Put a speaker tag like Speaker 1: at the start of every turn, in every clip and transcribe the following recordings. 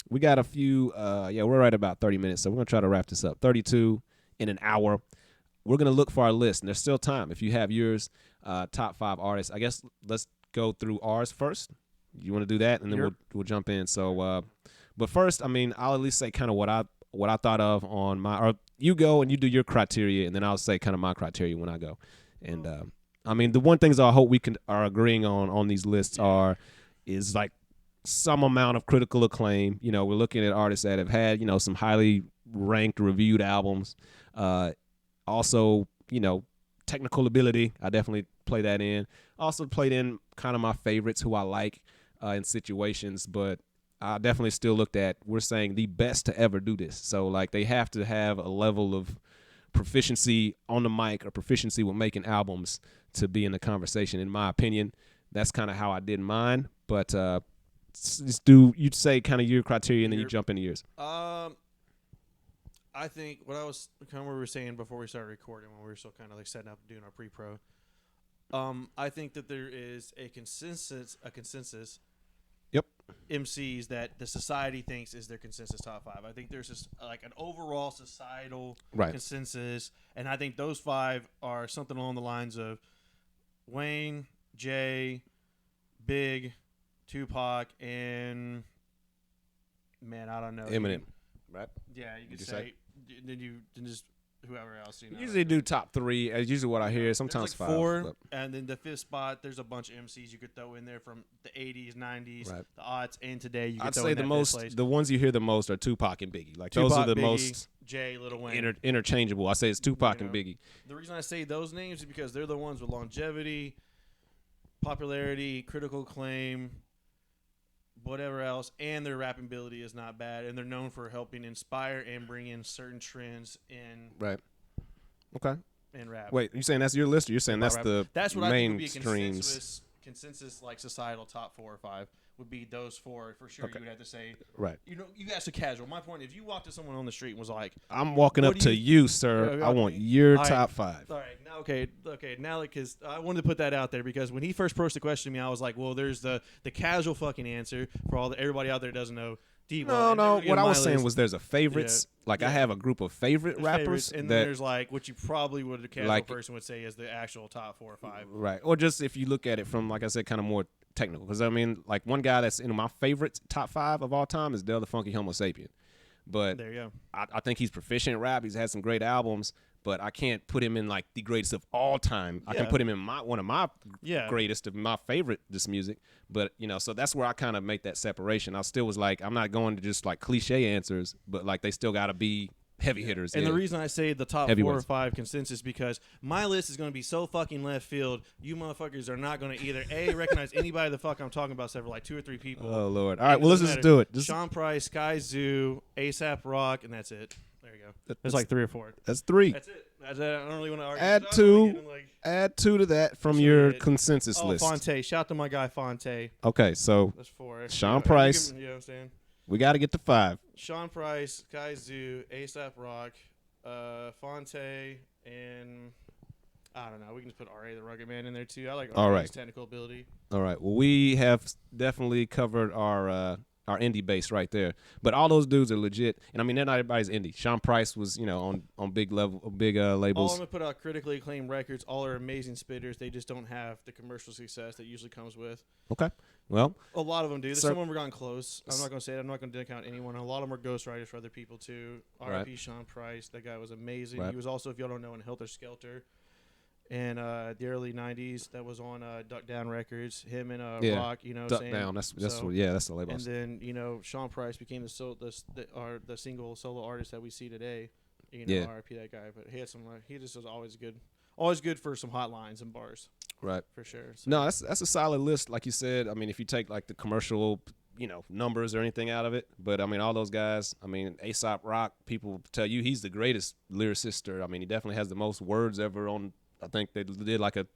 Speaker 1: We got a few. We're right about 30 minutes, so we're gonna try to wrap this up. 32 in an hour. We're gonna look for our list, and there's still time. If you have yours, top 5 artists. I guess let's go through ours first. You want to do that, and then we'll jump in. So, but first, I mean, I'll at least say kind of what I thought of on my. Or you go and you do your criteria, and then I'll say kind of my criteria when I go. And I mean, the one things I hope we are agreeing on these lists is like some amount of critical acclaim. You know, we're looking at artists that have had, you know, some highly ranked, reviewed albums. Also, you know, technical ability. I definitely play that in. Also played in kind of my favorites who I like in situations, but I definitely still looked at, we're saying the best to ever do this. So like they have to have a level of proficiency on the mic or proficiency with making albums to be in the conversation. In my opinion, that's kind of how I did mine. But you'd say kind of your criteria and then you jump into yours.
Speaker 2: I think what we were saying before we started recording, when we were still kind of like setting up and doing our pre-pro. I think that there is a consensus.
Speaker 1: Yep.
Speaker 2: MCs that the society thinks is their consensus top 5. I think there's just like an overall societal consensus, and I think those 5 are something along the lines of Wayne, Jay, Big, Tupac, and I don't know,
Speaker 1: Eminem, right?
Speaker 2: Yeah, you could say. Then just whoever else. You know,
Speaker 1: usually do top 3. As usually what I hear. Sometimes
Speaker 2: like
Speaker 1: 5.
Speaker 2: 4, and then the 5th spot. There's a bunch of MCs you could throw in there from the 80s, 90s, the aughts, and today. You could throw
Speaker 1: say
Speaker 2: in
Speaker 1: the ones you hear the most are Tupac and Biggie. Like
Speaker 2: Tupac,
Speaker 1: those are the
Speaker 2: Biggie,
Speaker 1: most
Speaker 2: Jay, Lil Wayne,
Speaker 1: interchangeable. I say it's Tupac and Biggie.
Speaker 2: The reason I say those names is because they're the ones with longevity, popularity, critical acclaim, whatever else, and their rapping ability is not bad, and they're known for helping inspire and bring in certain trends in
Speaker 1: Okay.
Speaker 2: in rap.
Speaker 1: Wait, you saying that's your list, or you're saying that's
Speaker 2: rap.
Speaker 1: the
Speaker 2: that's what I think would be a
Speaker 1: mainstreams?
Speaker 2: consensus like societal top 4 or 5 would be those 4 for sure.
Speaker 1: Okay.
Speaker 2: You would have to say,
Speaker 1: right.
Speaker 2: You know, you ask a casual. My point, if you walked to someone on the street and was like,
Speaker 1: "I'm walking up to you, sir. I want your top 5."
Speaker 2: All right, now okay. Now because I wanted to put that out there because when he first posed the question to me, I was like, well, there's the casual fucking answer for everybody out there that doesn't know.
Speaker 1: No. What I was saying was there's a favorites. I have a group of favorite rappers,
Speaker 2: and then there's like what you probably would a casual person would say is the actual top 4 or 5.
Speaker 1: Right, or just if you look at it from, like I said, kind of more technical. Because I mean, like one guy that's in my favorite top 5 of all time is Del the Funky Homo Sapien. But
Speaker 2: there you go.
Speaker 1: I think he's proficient in rap. He's had some great albums, but I can't put him in like the greatest of all time. I can put him in one of my greatest of my favorite this music. But you know, so that's where I kind of make that separation. I still was like, I'm not going to just like cliche answers, but like they still got to be heavy hitters.
Speaker 2: And the reason I say the top 4 or 5 consensus because my list is going to be so fucking left field. You motherfuckers are not going to either recognize anybody the fuck I'm talking about, except for like 2 or 3 people.
Speaker 1: Oh Lord! All right, well let's just do it.
Speaker 2: Sean Price, Sky Zoo, ASAP Rock, and that's it. There you go. There's like 3 or 4.
Speaker 1: That's 3.
Speaker 2: That's it. I don't really want to argue.
Speaker 1: Add 2 to that from your consensus list.
Speaker 2: Fonte. Shout out to my guy Fonte.
Speaker 1: Okay, so
Speaker 2: that's 4.
Speaker 1: Sean Price.
Speaker 2: You know what I'm saying?
Speaker 1: We got to get to 5.
Speaker 2: Sean Price, Sky Zoo, ASAP Rock, Fonte, and I don't know. We can just put R.A. the Rugged Man in there too. I like R.A.'s technical ability.
Speaker 1: All right. Well, we have definitely covered our indie base right there. But all those dudes are legit. And I mean, not everybody's indie. Sean Price was, you know, on big labels.
Speaker 2: All of them put out critically acclaimed records. All are amazing spitters. They just don't have the commercial success that usually comes with.
Speaker 1: Okay. Well,
Speaker 2: a lot of them do. Some of them are gotten close. I'm not going to say it. I'm not going to discount anyone. A lot of them are ghostwriters for other people too. R.I.P. Sean Price. That guy was amazing. He was also, if y'all don't know, in Helter Skelter. And the early '90s, that was on Duck Down Records. Him and Rock, you know,
Speaker 1: Duck Down. That's the label.
Speaker 2: And then you know, Sean Price became the single solo artist that we see today. You know, R.I.P. that guy. But he had some. He just was always good for some hot lines and bars.
Speaker 1: Right,
Speaker 2: for sure. So.
Speaker 1: No, that's a solid list, like you said. I mean, if you take like the commercial, you know, numbers or anything out of it, but I mean, all those guys. I mean, A$AP Rock. People tell you he's the greatest lyricist. I mean, he definitely has the most words ever on. I think they did like a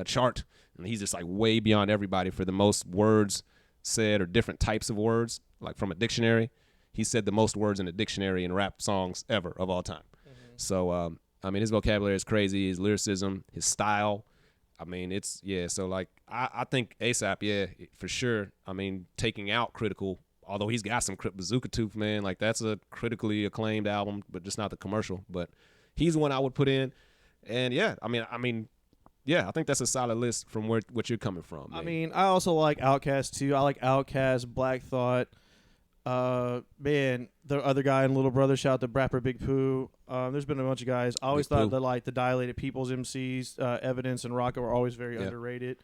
Speaker 1: chart, and he's just like way beyond everybody for the most words said or different types of words, like from a dictionary. He said the most words in a dictionary in rap songs ever of all time. Mm-hmm. So, I mean, his vocabulary is crazy, his lyricism, his style. I mean, so like, I think A$AP, for sure. I mean, taking out critical although he's got some Bazooka Tooth, man, like that's a critically acclaimed album, but just not the commercial. But he's one I would put in. And yeah, I mean, yeah, I think that's a solid list from what you're coming from, man.
Speaker 2: I mean, I also like Outkast too. I like Outkast, Black Thought. Man, the other guy in Little Brother, shout out to Rapper Big Pooh. There's been a bunch of guys. I always thought that like the Dilated People's MCs, Evidence and Rocket were always very underrated.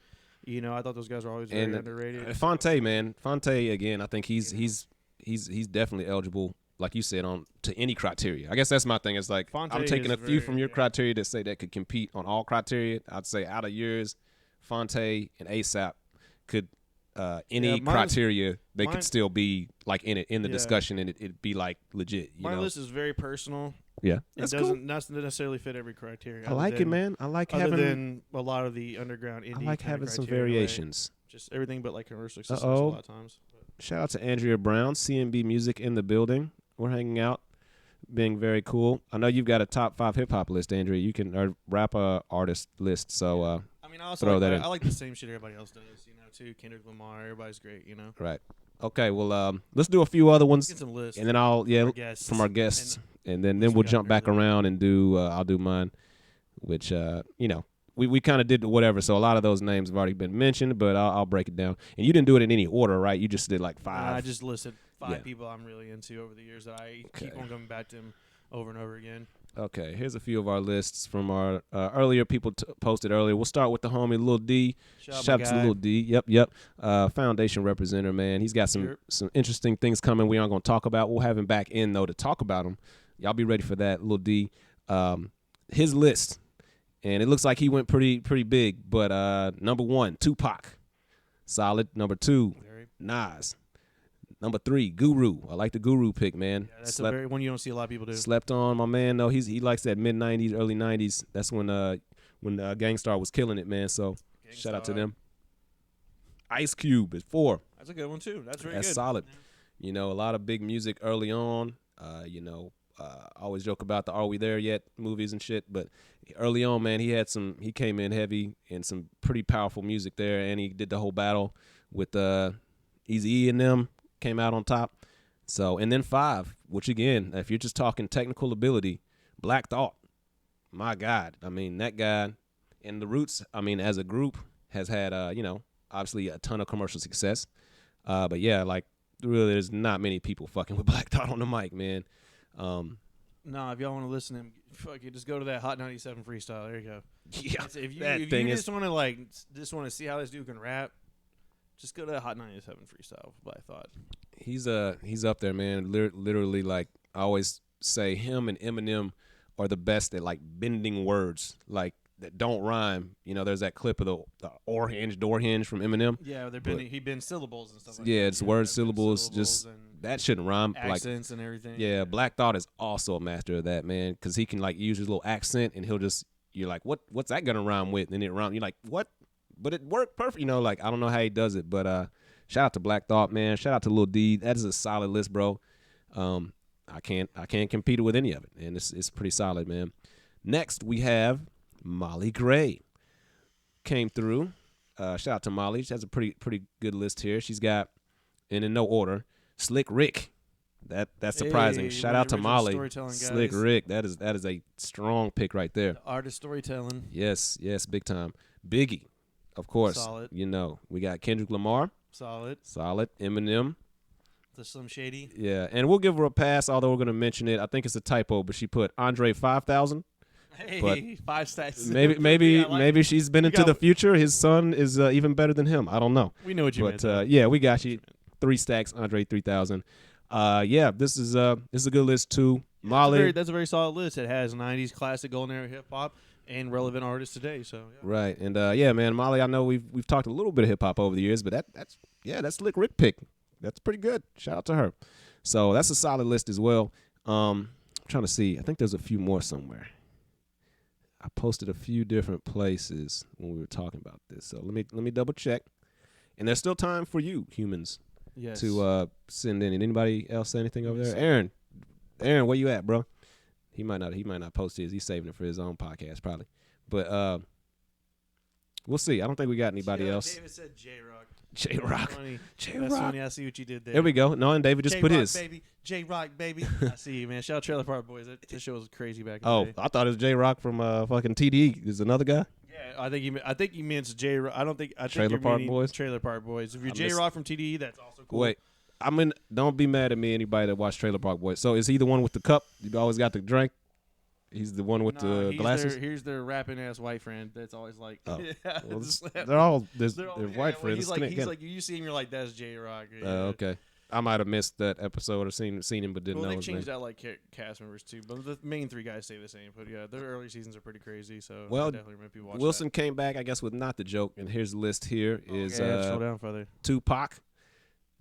Speaker 2: You know, I thought those guys were always very underrated.
Speaker 1: Fonte, man, Fonte again. I think he's definitely eligible, like you said, on to any criteria. I guess that's my thing. It's like Fonte I'm taking a few from your criteria that say that could compete on all criteria. I'd say out of yours, Fonte and ASAP could. Any criteria they could still be like in the discussion, and it'd be like legit.
Speaker 2: My list is very personal.
Speaker 1: Yeah,
Speaker 2: it doesn't necessarily fit every criteria.
Speaker 1: I like it, man. I like
Speaker 2: other
Speaker 1: having
Speaker 2: than a lot of the underground indie.
Speaker 1: I like having some variations.
Speaker 2: Just everything but like commercial success a lot of times.
Speaker 1: Shout out to Andrea Brown, CMB Music in the building. We're hanging out, being very cool. I know you've got a top 5 hip hop list, Andrea. You can rap artist list. So
Speaker 2: I mean, I also I like the same shit everybody else does. Too Kendrick Lamar, everybody's great, you know.
Speaker 1: Right. Okay. Well, let's do a few other ones,
Speaker 2: get some lists,
Speaker 1: and then from our guests, and then we'll jump back around and do. I'll do mine, which we kind of did whatever. So a lot of those names have already been mentioned, but I'll break it down. And you didn't do it in any order, right? You just did like 5.
Speaker 2: I just listed 5 people I'm really into over the years that I keep on coming back to them over and over again.
Speaker 1: Okay, here's a few of our lists from our earlier people posted earlier. We'll start with the homie Lil D. Shout out to Lil D. Yep. Foundation representative, man. He's got some interesting things coming we aren't going to talk about. We'll have him back in, though, to talk about them. Y'all be ready for that, Lil D. His list, and it looks like he went pretty big, but number 1, Tupac. Solid. Number 2, Nas. Number 3, Guru. I like the Guru pick, man.
Speaker 2: Yeah, that's a very one you don't see a lot of people do.
Speaker 1: Slept on, my man. No, he likes that mid '90s, early '90s. That's when Gangstar was killing it, man. So shout out to them. Ice Cube is 4.
Speaker 2: That's a good one too. That's very
Speaker 1: good. That's solid. Yeah. You know, a lot of big music early on. I always joke about the "Are We There Yet" movies and shit, but early on, man, he came in heavy and some pretty powerful music there, and he did the whole battle with Eazy-E and them. Came out on top. So, and then 5, which again, if you're just talking technical ability, Black Thought. My God. I mean, that guy and the Roots, I mean, as a group has had, obviously a ton of commercial success. But yeah, like really there's not many people fucking with Black Thought on the mic, man.
Speaker 2: No, if y'all want to listen to him, fuck you, just go to that Hot 97 freestyle. There you go.
Speaker 1: Yeah.
Speaker 2: If you just want to see how this dude can rap, just go to that Hot 97 freestyle. Black Thought.
Speaker 1: He's up there, man. Literally, like I always say, him and Eminem are the best at like bending words, like that don't rhyme. You know, there's that clip of the door hinge from Eminem.
Speaker 2: Yeah, he bends syllables and stuff like that.
Speaker 1: Yeah, it's word syllables. Just that shouldn't rhyme.
Speaker 2: Accents and everything.
Speaker 1: Yeah, Black Thought is also a master of that, man, because he can like use his little accent and you're like, what's that gonna rhyme with? And then it rhymes. You're like, what? But it worked perfect, like I don't know how he does it, but shout out to Black Thought, man. Shout out to Lil D. That is a solid list, bro. I can't compete with any of it, and it's pretty solid, man. Next we have Molly Gray. Came through. Shout out to Molly. She has a pretty good list here. She's got, and in no order, Slick Rick. That's surprising.
Speaker 2: Hey,
Speaker 1: Shout out to Molly.
Speaker 2: Slick
Speaker 1: Rick. That is a strong pick right there.
Speaker 2: The art of storytelling.
Speaker 1: Yes, big time. Biggie. Of course,
Speaker 2: solid.
Speaker 1: We got Kendrick Lamar.
Speaker 2: Solid.
Speaker 1: Eminem.
Speaker 2: The Slim Shady.
Speaker 1: Yeah, and we'll give her a pass, although we're going to mention it. I think it's a typo, but she put Andre 5000.
Speaker 2: Hey,
Speaker 1: but
Speaker 2: 5 stacks.
Speaker 1: Maybe she's been into the future. His son is even better than him. I don't know.
Speaker 2: We know what you meant.
Speaker 1: But yeah, we got you. 3 stacks, Andre 3000. Yeah, this is a good list too. Molly.
Speaker 2: That's a very solid list. It has 90s classic golden era hip hop and relevant artists today. So yeah.
Speaker 1: Right, and yeah, man, Molly. I know we've talked a little bit of hip hop over the years, but that's Slick Rick pick. That's pretty good. Shout out to her. So that's a solid list as well. I'm trying to see. I think there's a few more somewhere. I posted a few different places when we were talking about this. So let me double check. And there's still time for you humans to send in. And anybody else say anything over there? Aaron, where you at, bro? He might not post his. He's saving it for his own podcast probably. But We'll see. I don't think we got anybody
Speaker 2: Yeah,
Speaker 1: else.
Speaker 2: David said J-Rock.
Speaker 1: J-Rock. That's
Speaker 2: funny. I see what you did there.
Speaker 1: There we go. No, and David just put his.
Speaker 2: Baby. J-Rock, baby. I see you, man. Shout out Trailer Park Boys. That show was crazy back in the day.
Speaker 1: I thought it was J-Rock from fucking TDE. Is another guy?
Speaker 2: Yeah, I think you meant J-Rock. I think
Speaker 1: Trailer Park Boys.
Speaker 2: Trailer Park Boys. If you're J-Rock from TDE, that's also cool.
Speaker 1: Wait. Don't be mad at me, anybody that watched Trailer Park Boys. So is he the one with the cup? You always got the drink? He's the one with the glasses?
Speaker 2: Here's their rapping ass white friend that's always like,
Speaker 1: well,
Speaker 2: they're
Speaker 1: they're all white
Speaker 2: when
Speaker 1: friends.
Speaker 2: He's like, you see him, you're like, that's J-Rock. Yeah.
Speaker 1: Okay. I might have missed that episode or seen him, but didn't know.
Speaker 2: They
Speaker 1: his
Speaker 2: changed
Speaker 1: name.
Speaker 2: out like cast members too, but the main three guys stay the same. But yeah, their early seasons are pretty crazy. So I definitely recommend people watch
Speaker 1: Wilson came back, I guess, with Not the Joke, and here's the list here is
Speaker 2: scroll down further.
Speaker 1: Tupac,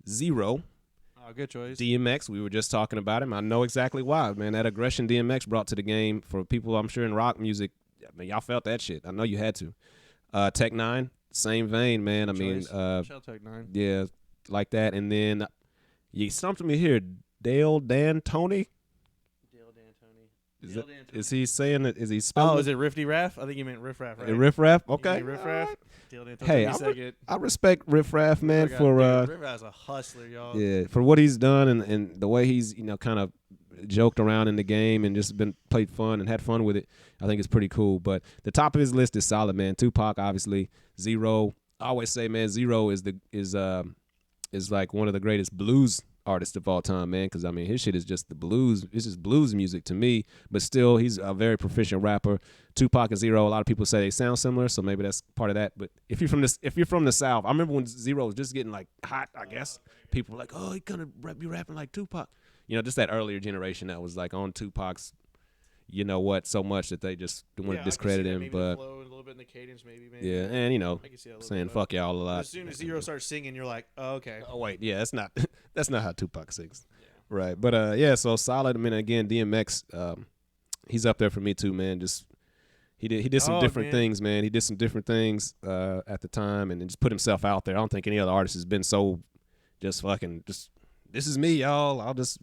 Speaker 1: Zero.
Speaker 2: Oh, good choice.
Speaker 1: DMX, we were just talking about him. I know exactly why, man. That aggression DMX brought to the game for people, I'm sure, in rock music. I mean, y'all felt that shit. I know you had to. Tech Nine, same vein, man. I mean,
Speaker 2: Shout Tech Nine.
Speaker 1: Yeah, like that. And then you stumped me here. Dale Dan Tony. Is he saying it? Is he spelling?
Speaker 2: Oh, is it Riffy Raff? I think you meant Riff Raff, right?
Speaker 1: Riff Raff? Okay.
Speaker 2: Riff Raff.
Speaker 1: Hey, I respect Riff Raff, man, for
Speaker 2: Riff Raff's a hustler, y'all.
Speaker 1: Yeah, for what he's done and the way he's kind of joked around in the game and just been played fun and had fun with it. I think it's pretty cool. But the top of his list is solid, man. Tupac, obviously. Zero. I always say, man, Zero is like one of the greatest blues artist of all time, man, because I mean his shit is just the blues. It's just blues music to me, but still he's a very proficient rapper. Tupac and Zero, a lot of people say they sound similar, so maybe that's part of that. But if you're from the South, I remember when Zero was just getting like hot, I guess people were like, oh, he gonna be rapping like Tupac, just that earlier generation that was like on Tupac's so much that they just want to discredit him. But
Speaker 2: a little bit in the cadence, maybe.
Speaker 1: Yeah, and saying fuck y'all a lot.
Speaker 2: As soon as Zero starts singing, you're like, oh, okay.
Speaker 1: Oh wait, yeah, that's not how Tupac sings. Yeah. Right. But yeah, so solid. I mean, again, DMX, he's up there for me too, man. Just he did some different things, man. He did some different things at the time and just put himself out there. I don't think any other artist has been so just this is me, y'all. I'll just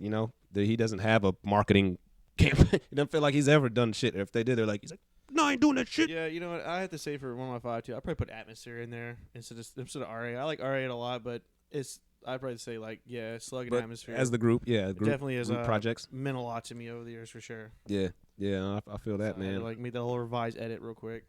Speaker 1: he doesn't have a marketing campaign. He doesn't feel like he's ever done shit. If they did, they're like, he's like, no, I ain't doing that shit.
Speaker 2: Yeah, you know what? I have to say for one of my five too, I'd probably put Atmosphere in there instead of RA. I like RA a lot, but I'd probably say Slug and Atmosphere
Speaker 1: as the group. Yeah,
Speaker 2: group, definitely as
Speaker 1: projects
Speaker 2: meant a lot to me over the years for sure.
Speaker 1: Yeah, I feel that, man.
Speaker 2: I made the whole revised edit real quick.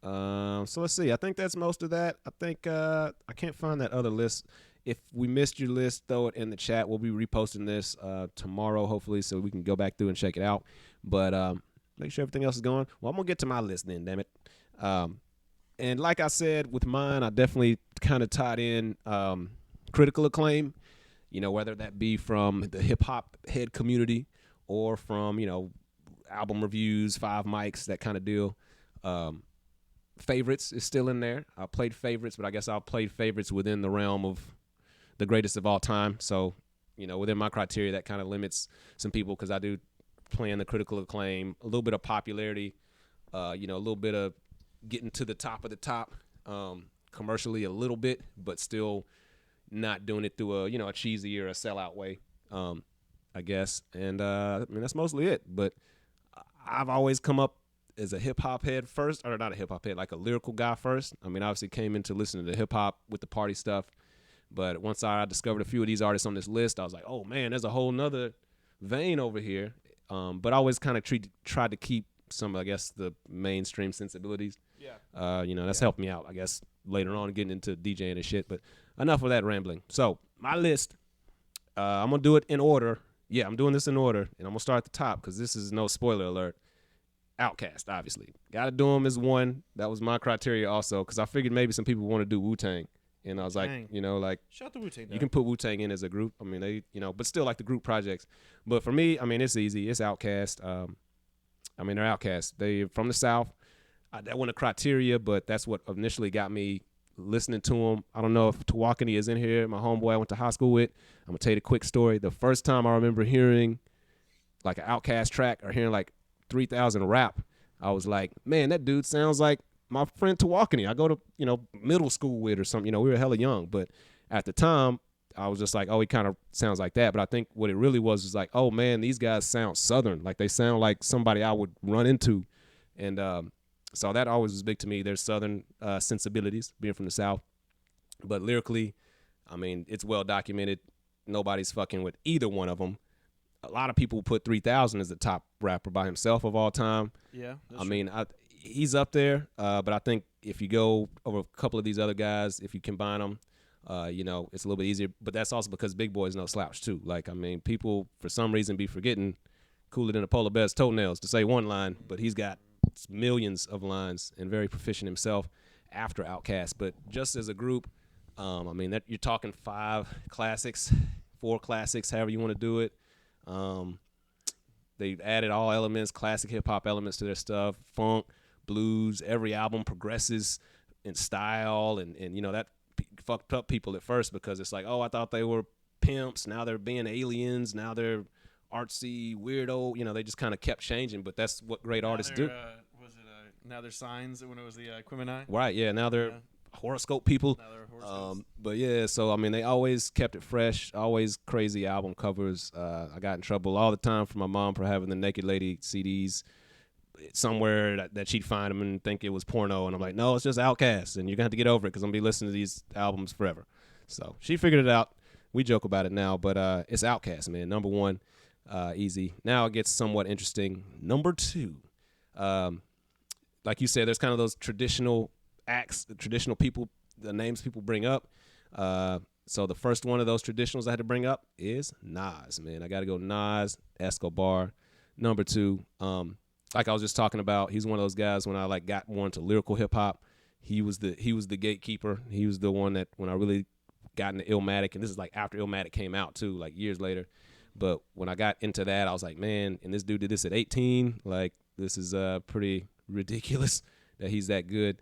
Speaker 1: So let's see. I think that's most of that. I think I can't find that other list. If we missed your list, throw it in the chat. We'll be reposting this tomorrow, hopefully, so we can go back through and check it out. But make sure everything else is going. Well, I'm going to get to my list then, damn it. And like I said, with mine, I definitely kind of tied in critical acclaim, whether that be from the hip-hop head community or from, album reviews, 5 mics, that kind of deal. Favorites is still in there. I played favorites, but I guess I'll play favorites within the realm of the greatest of all time. So, within my criteria, that kind of limits some people because I do play in the critical acclaim, a little bit of popularity, a little bit of getting to the top of the top commercially a little bit, but still not doing it through a cheesy or a sellout way, I guess. And I mean, that's mostly it. But I've always come up as a hip-hop head first, or not a hip-hop head, like a lyrical guy first. I mean, obviously came into listening to hip-hop with the party stuff. But once I discovered a few of these artists on this list, I was like, oh, man, there's a whole nother vein over here. But I always kind of tried to keep some, I guess, the mainstream sensibilities. Yeah. That's helped me out, I guess, later on getting into DJing and shit. But enough of that rambling. So my list, I'm going to do it in order. Yeah, I'm doing this in order. And I'm going to start at the top because this is no spoiler alert. Outkast, obviously. Got to do them as one. That was my criteria also because I figured maybe some people want to do Wu-Tang. And I was like,
Speaker 2: shout out to Wu-Tang.
Speaker 1: You can put Wu-Tang in as a group. I mean, they, but still like the group projects. But for me, I mean, it's easy. It's Outkast. I mean, they're Outkast. They're from the South. That wasn't a criteria, but that's what initially got me listening to them. I don't know if Tawakoni is in here. My homeboy I went to high school with. I'm going to tell you the quick story. The first time I remember hearing like an Outkast track or hearing like 3000 rap, I was like, man, that dude sounds like my friend Tawakoni. I go to, middle school with or something. We were hella young. But at the time, I was just like, oh, he kind of sounds like that. But I think what it really was like, oh, man, these guys sound Southern. Like they sound like somebody I would run into. And So that always was big to me. There's Southern sensibilities, being from the South. But lyrically, I mean, it's well documented. Nobody's fucking with either one of them. A lot of people put 3000 as the top rapper by himself of all time.
Speaker 2: Yeah.
Speaker 1: I mean, he's up there, but I think if you go over a couple of these other guys, if you combine them, you know, it's a little bit easier. But that's also because Big Boy's no slouch, too. Like, I mean, people, for some reason, be forgetting cooler than a polar bear's toenails to say one line, but he's got millions of lines and very proficient himself after Outkast. But just as a group, I mean, that you're talking 5 classics, 4 classics, however you want to do it. They've added all elements, classic hip-hop elements to their stuff, funk, blues. Every album progresses in style, and you know, that fucked up people at first because it's like, oh, I thought they were pimps. Now they're being aliens. Now they're artsy, weirdo. You know, they just kind of kept changing, but that's what great artists do.
Speaker 2: Now they're signs when it was the Quimini?
Speaker 1: Right, yeah. Now they're horoscope people.
Speaker 2: Now they're horoscopes.
Speaker 1: But yeah, so I mean, they always kept it fresh, always crazy album covers. I got in trouble all the time from my mom for having the Naked Lady CDs somewhere that she'd find them and think it was porno, and I'm like, no, it's just Outkast, and you're gonna have to get over it because I'm gonna be listening to these albums forever. So she figured it out. We joke about it now, but it's Outkast, man. Number 1, easy. Now it gets somewhat interesting. Number 2, like you said, there's kind of those traditional acts, the traditional people, the names people bring up. So the first one of those traditionals I had to bring up is Nas, man. I got to go Nas, Escobar. Number 2, like I was just talking about, he's one of those guys when I like got more into lyrical hip hop. He was the gatekeeper. He was the one that when I really got into Illmatic, and this is like after Illmatic came out too, like years later. But when I got into that, I was like, man, and this dude did this at 18. Like, this is pretty ridiculous that he's that good.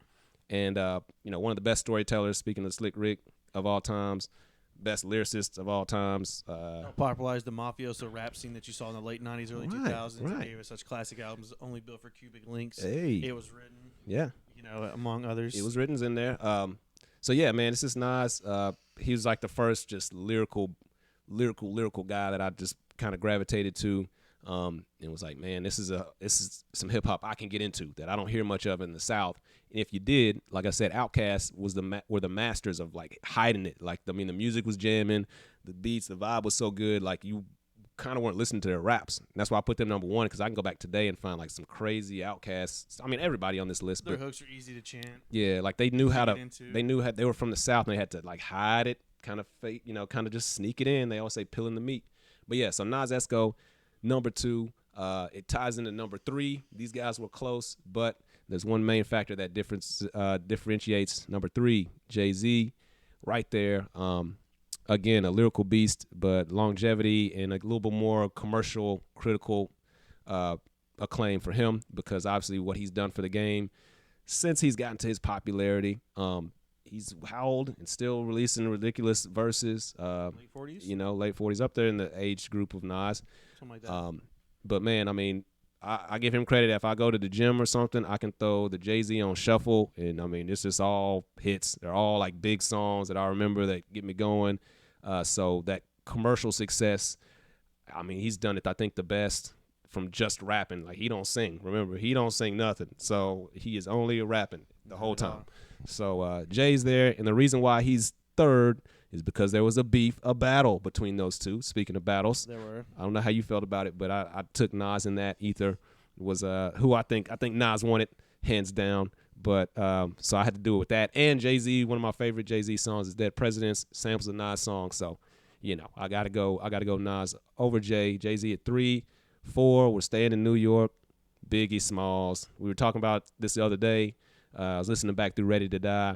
Speaker 1: And, you know, one of the best storytellers, speaking of Slick Rick, of all times, best lyricists of all times.
Speaker 2: Popularized the mafioso rap scene that you saw in the late 90s, early 2000s.
Speaker 1: Right.
Speaker 2: Gave us such classic albums, Only Built for Cubic Links.
Speaker 1: Hey.
Speaker 2: It Was Written.
Speaker 1: Yeah.
Speaker 2: You know, among others.
Speaker 1: It Was Written's in there. So, yeah, man, this is Nas. He was like the first just lyrical guy that I just kind of gravitated to. And was like, man, this is some hip hop I can get into that I don't hear much of in the South. And if you did, like I said, Outkast were the masters of like hiding it. Like, I mean, the music was jamming, the beats, the vibe was so good. Like, you kind of weren't listening to their raps. And that's why I put them number 1, because I can go back today and find like some crazy Outkast. I mean, everybody on this list.
Speaker 2: Their hooks are easy to chant.
Speaker 1: Yeah, like they knew how to. They were from the South and they had to like hide it, kind of fake, you know, kind of just sneak it in. They always say peeling the meat. But yeah, so Nas Esco. Number 2, it ties into number 3. These guys were close, but there's one main factor that differentiates number 3, Jay-Z, right there. Again, a lyrical beast, but longevity and a little bit more commercial, critical acclaim for him, because obviously what he's done for the game since he's gotten to his popularity. He's how old and still releasing ridiculous verses.
Speaker 2: Late 40s?
Speaker 1: You know, late 40s, up there in the age group of Nas.
Speaker 2: Something like that.
Speaker 1: But, man, I mean, I give him credit. If I go to the gym or something, I can throw the Jay-Z on shuffle. And, I mean, it's just all hits. They're all, like, big songs that I remember that get me going. So that commercial success, I mean, he's done it, I think, the best from just rapping. Like, he don't sing. Remember, he don't sing nothing. So he is only rapping the whole time. So Jay's there. And the reason why he's third is because there was a battle between those two. Speaking of battles,
Speaker 2: there were.
Speaker 1: I don't know how you felt about it, but I took Nas in that. Ether was who I think Nas won it hands down. But so I had to do it with that. And Jay-Z, one of my favorite Jay-Z songs is Dead Presidents, samples a Nas song. So, you know, I gotta go Nas over Jay. Jay-Z at 3, 4. We're staying in New York. Biggie Smalls. We were talking about this the other day. I was listening back through Ready to Die.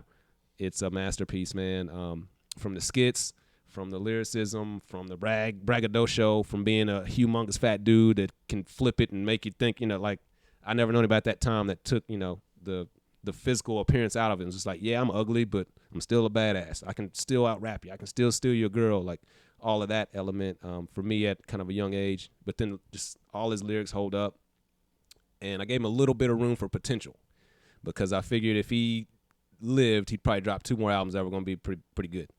Speaker 1: It's a masterpiece, man. From the skits, from the lyricism, from the braggadocio, from being a humongous fat dude that can flip it and make you think, you know, like, I never known about that time that took, you know, the physical appearance out of it. It was just like, yeah, I'm ugly, but I'm still a badass. I can still out-rap you. I can still steal your girl. Like, all of that element for me at kind of a young age. But then just all his lyrics hold up. And I gave him a little bit of room for potential, because I figured if he lived, he'd probably drop 2 more albums that were going to be pretty good.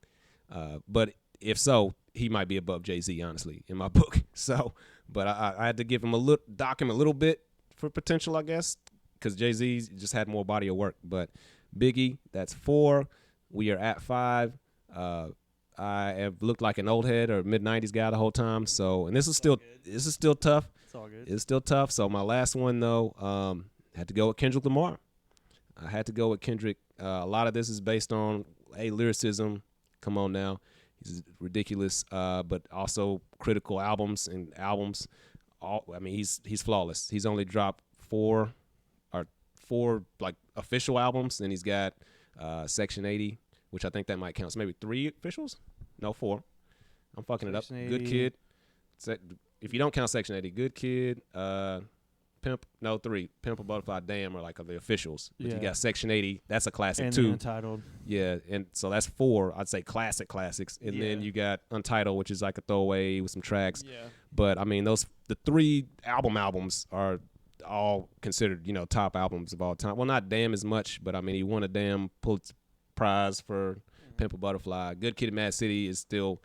Speaker 1: But if so, he might be above Jay-Z, honestly, in my book. So, but I had to give him dock him a little bit for potential, I guess. because Jay-Z just had more body of work. But Biggie, that's 4. We are at 5. I have looked like an old head or mid-90s guy the whole time. So, and this is still tough.
Speaker 2: It's all good.
Speaker 1: It's still tough. So my last one though, had to go with Kendrick Lamar. I had to go with Kendrick. A lot of this is based on lyricism. Come on now, he's ridiculous, but also critical albums. I mean, he's flawless. He's only dropped 4 like official albums, and he's got Section 80, which I think that might count. So maybe 3 officials? No, 4. I'm fucking
Speaker 2: Section
Speaker 1: it up.
Speaker 2: 80.
Speaker 1: Good Kid. If you don't count Section 80, Good Kid, Pimp, no, 3. Pimp a Butterfly, Damn are like the officials. But you got Section 80. That's a classic
Speaker 2: and
Speaker 1: too.
Speaker 2: Untitled.
Speaker 1: Yeah, and so that's 4. I'd say classics. And then you got Untitled, which is like a throwaway with some tracks.
Speaker 2: Yeah.
Speaker 1: But I mean, the 3 albums are all considered, top albums of all time. Well, not Damn as much, but I mean, he won a damn Pulitzer Prize for Pimp a Butterfly. Good Kid, Mad City is still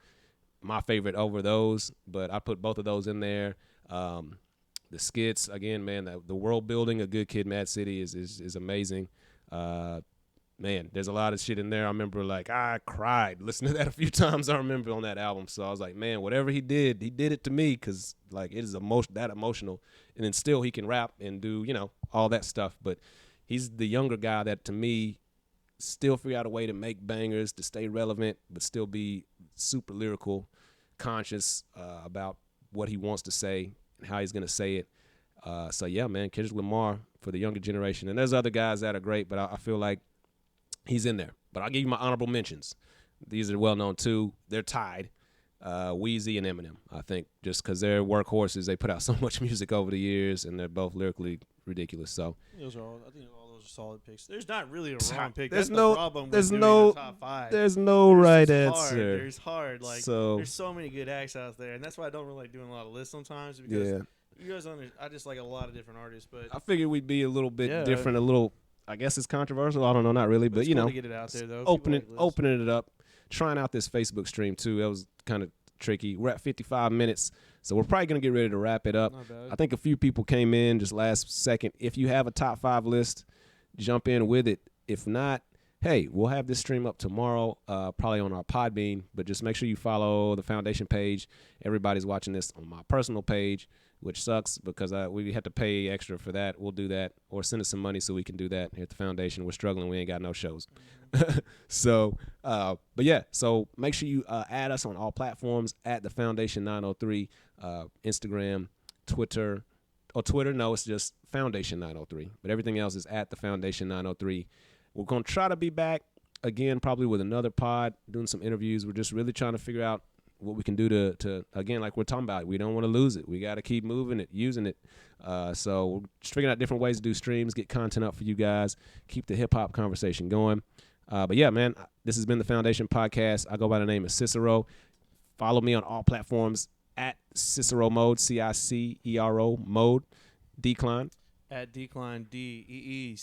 Speaker 1: my favorite over those, but I put both of those in there. The skits, again, man, the world building of Good Kid, Mad City is amazing. Man, there's a lot of shit in there. I remember, like, I cried listening to that a few times. I remember on that album. So I was like, man, whatever he did it to me, because, like, it is that emotional. And then still he can rap and do, all that stuff. But he's the younger guy that, to me, still figure out a way to make bangers, to stay relevant, but still be super lyrical, conscious about what he wants to say and how he's going to say it. So, yeah, man, Kendrick Lamar for the younger generation. And there's other guys that are great, but I feel like he's in there. But I'll give you my honorable mentions. These are well-known, too. They're tied. Weezy and Eminem, I think, just because they're workhorses. They put out so much music over the years, and they're both lyrically ridiculous. So
Speaker 2: I think all those are solid picks. There's not really a wrong pick.
Speaker 1: There's
Speaker 2: That's
Speaker 1: no
Speaker 2: the problem with
Speaker 1: there's
Speaker 2: doing
Speaker 1: no
Speaker 2: a top 5.
Speaker 1: there's no right answer.
Speaker 2: Hard. There's hard. Like
Speaker 1: so,
Speaker 2: there's so many good acts out there, and that's why I don't really like doing a lot of lists sometimes, because you guys I just like a lot of different artists. But
Speaker 1: I figured we'd be a little bit different, a little. I guess it's controversial. I don't know, not really, but
Speaker 2: it's cool to get it out there though.
Speaker 1: Opening it up, trying out this Facebook stream too. That was kind of tricky. We're at 55 minutes, so we're probably gonna get ready to wrap it up.
Speaker 2: Not bad.
Speaker 1: I think a few people came in just last second. If you have a top 5 list, jump in with it. If not, hey, we'll have this stream up tomorrow, probably on our Podbean. But just make sure you follow the foundation page. Everybody's watching this on my personal page, which sucks because we had to pay extra for that. We'll do that, or send us some money so we can do that here at the foundation. We're struggling. We ain't got no shows. So, but yeah, so make sure you add us on all platforms at the Foundation 903, Instagram, Twitter. Or Twitter, no, it's just Foundation 903. But everything else is at the Foundation 903. We're going to try to be back again, probably with another pod, doing some interviews. We're just really trying to figure out what we can do to again, like we're talking about, we don't want to lose it. We got to keep moving it, using it. So we're just figuring out different ways to do streams, get content up for you guys, keep the hip-hop conversation going. But yeah, man, this has been the Foundation Podcast. I go by the name of Cicero. Follow me on all platforms at Cicero Mode, Cicero Mode. Decline.
Speaker 2: At Decline, DEECLINE.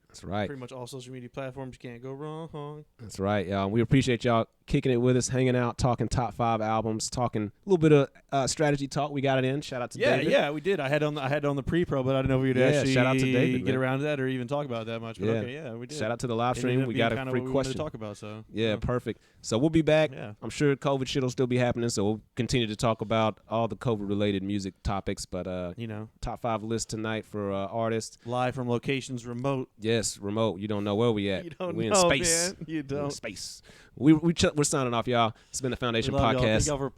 Speaker 1: That's right.
Speaker 2: Pretty much all social media platforms. You can't go wrong.
Speaker 1: That's right, y'all. We appreciate y'all kicking it with us, hanging out, talking top 5 albums, talking a little bit of strategy talk. We got it in. Shout out to David.
Speaker 2: Yeah, we did. I had on the pre-pro, but I didn't know if we'd actually
Speaker 1: shout out to David,
Speaker 2: get
Speaker 1: man.
Speaker 2: around to that or even talk about it that much. But we did.
Speaker 1: Shout out to the live stream. We got a free question
Speaker 2: to talk about. So
Speaker 1: perfect. So we'll be back.
Speaker 2: Yeah.
Speaker 1: I'm sure COVID shit will still be happening, so we'll continue to talk about all the COVID-related music topics. But top 5 list tonight for artists.
Speaker 2: Live from locations remote.
Speaker 1: Yes, remote. You don't know where we at.
Speaker 2: You don't
Speaker 1: we in
Speaker 2: know,
Speaker 1: space.
Speaker 2: Man. You don't.
Speaker 1: We're in space. We're signing off, y'all. It's been the Foundation Podcast.
Speaker 2: Thank y'all for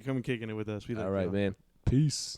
Speaker 2: coming kicking it with us.
Speaker 1: All right, man. Peace.